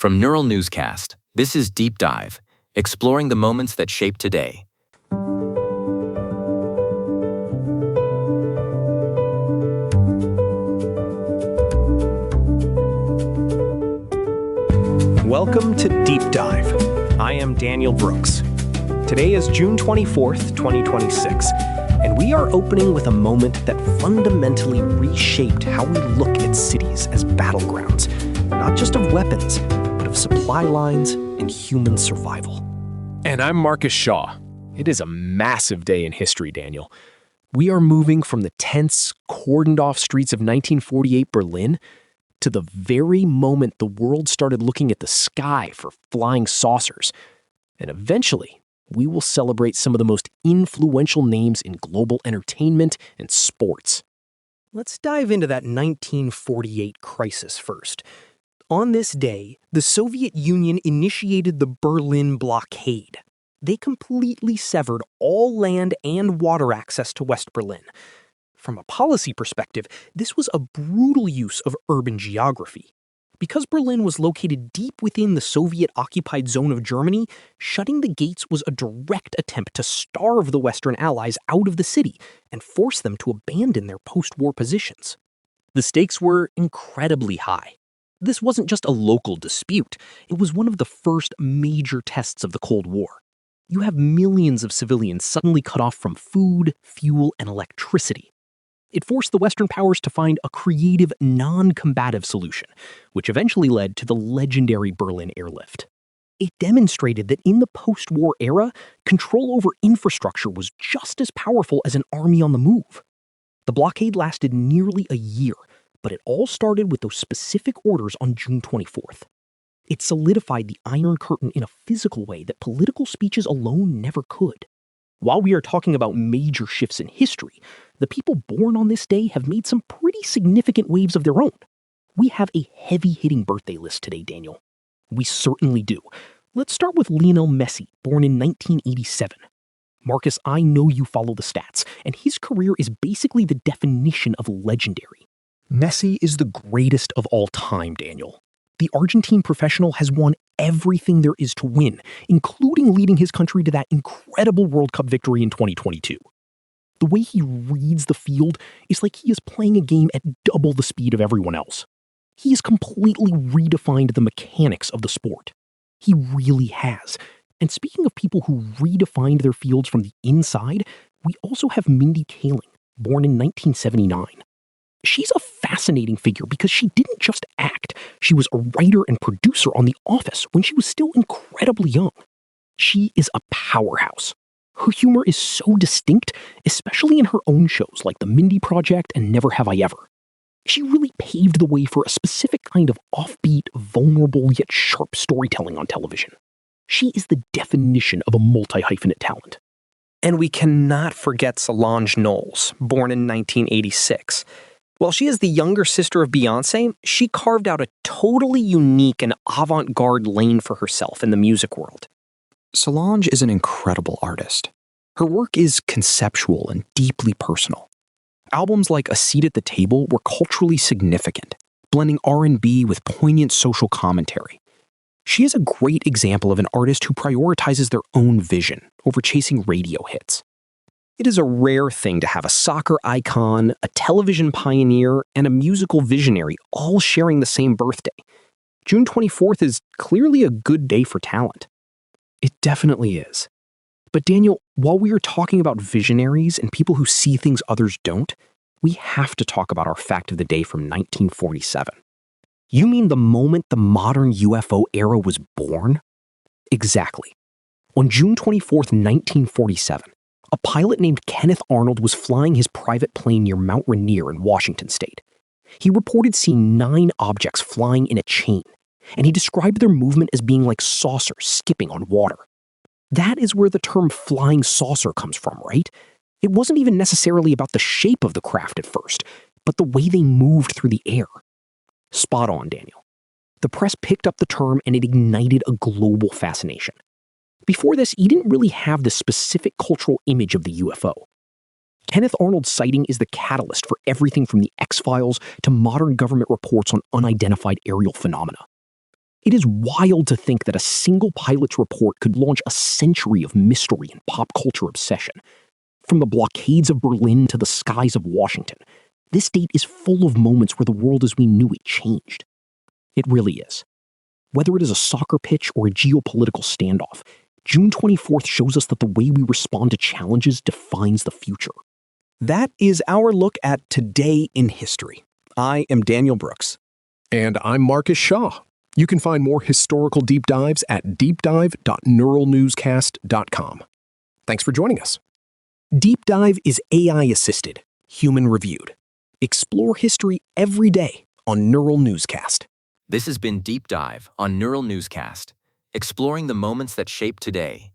From Neural Newscast, this is Deep Dive, exploring the moments that shape today. Welcome to Deep Dive. I am Daniel Brooks. Today is June 24th, 2026, and we are opening with a moment that fundamentally reshaped how we look at cities as battlegrounds, not just of weapons, but of supply lines and human survival. And I'm Marcus Shaw. It is a massive day in history, Daniel. We are moving from the tense, cordoned-off streets of 1948 Berlin to the very moment the world started looking at the sky for flying saucers. And eventually, we will celebrate some of the most influential names in global entertainment and sports. Let's dive into that 1948 crisis first. On this day, the Soviet Union initiated the Berlin Blockade. They completely severed all land and water access to West Berlin. From a policy perspective, this was a brutal use of urban geography. Because Berlin was located deep within the Soviet-occupied zone of Germany, shutting the gates was a direct attempt to starve the Western Allies out of the city and force them to abandon their post-war positions. The stakes were incredibly high. This wasn't just a local dispute, it was one of the first major tests of the Cold War. You have millions of civilians suddenly cut off from food, fuel, and electricity. It forced the Western powers to find a creative, non-combative solution, which eventually led to the legendary Berlin airlift. It demonstrated that in the post-war era, control over infrastructure was just as powerful as an army on the move. The blockade lasted nearly a year, but it all started with those specific orders on June 24th. It solidified the Iron Curtain in a physical way that political speeches alone never could. While we are talking about major shifts in history, the people born on this day have made some pretty significant waves of their own. We have a heavy-hitting birthday list today, Daniel. We certainly do. Let's start with Lionel Messi, born in 1987. Marcus, I know you follow the stats, and his career is basically the definition of legendary. Messi is the greatest of all time, Daniel. The Argentine professional has won everything there is to win, including leading his country to that incredible World Cup victory in 2022. The way he reads the field is like he is playing a game at double the speed of everyone else. He has completely redefined the mechanics of the sport. He really has. And speaking of people who redefined their fields from the inside, we also have Mindy Kaling, born in 1979. She's a fascinating figure because she didn't just act. She was a writer and producer on The Office when she was still incredibly young. She is a powerhouse. Her humor is so distinct, especially in her own shows like The Mindy Project and Never Have I Ever. She really paved the way for a specific kind of offbeat, vulnerable yet sharp storytelling on television. She is the definition of a multi-hyphenate talent. And we cannot forget Solange Knowles, born in 1986. While she is the younger sister of Beyoncé, she carved out a totally unique and avant-garde lane for herself in the music world. Solange is an incredible artist. Her work is conceptual and deeply personal. Albums like A Seat at the Table were culturally significant, blending R&B with poignant social commentary. She is a great example of an artist who prioritizes their own vision over chasing radio hits. It is a rare thing to have a soccer icon, a television pioneer, and a musical visionary all sharing the same birthday. June 24th is clearly a good day for talent. It definitely is. But Daniel, while we are talking about visionaries and people who see things others don't, we have to talk about our fact of the day from 1947. You mean the moment the modern UFO era was born? Exactly. On June 24th, 1947, a pilot named Kenneth Arnold was flying his private plane near Mount Rainier in Washington state. He reported seeing 9 objects flying in a chain, and he described their movement as being like saucers skipping on water. That is where the term flying saucer comes from, right? It wasn't even necessarily about the shape of the craft at first, but the way they moved through the air. Spot on, Daniel. The press picked up the term and it ignited a global fascination. Before this, you didn't really have the specific cultural image of the UFO. Kenneth Arnold's sighting is the catalyst for everything from the X-Files to modern government reports on unidentified aerial phenomena. It is wild to think that a single pilot's report could launch a century of mystery and pop culture obsession. From the blockades of Berlin to the skies of Washington, this date is full of moments where the world as we knew it changed. It really is. Whether it is a soccer pitch or a geopolitical standoff, June 24th shows us that the way we respond to challenges defines the future. That is our look at Today in History. I am Daniel Brooks. And I'm Marcus Shaw. You can find more historical deep dives at deepdive.neuralnewscast.com. Thanks for joining us. Deep Dive is AI-assisted, human-reviewed. Explore history every day on Neural Newscast. This has been Deep Dive on Neural Newscast, exploring the moments that shape today.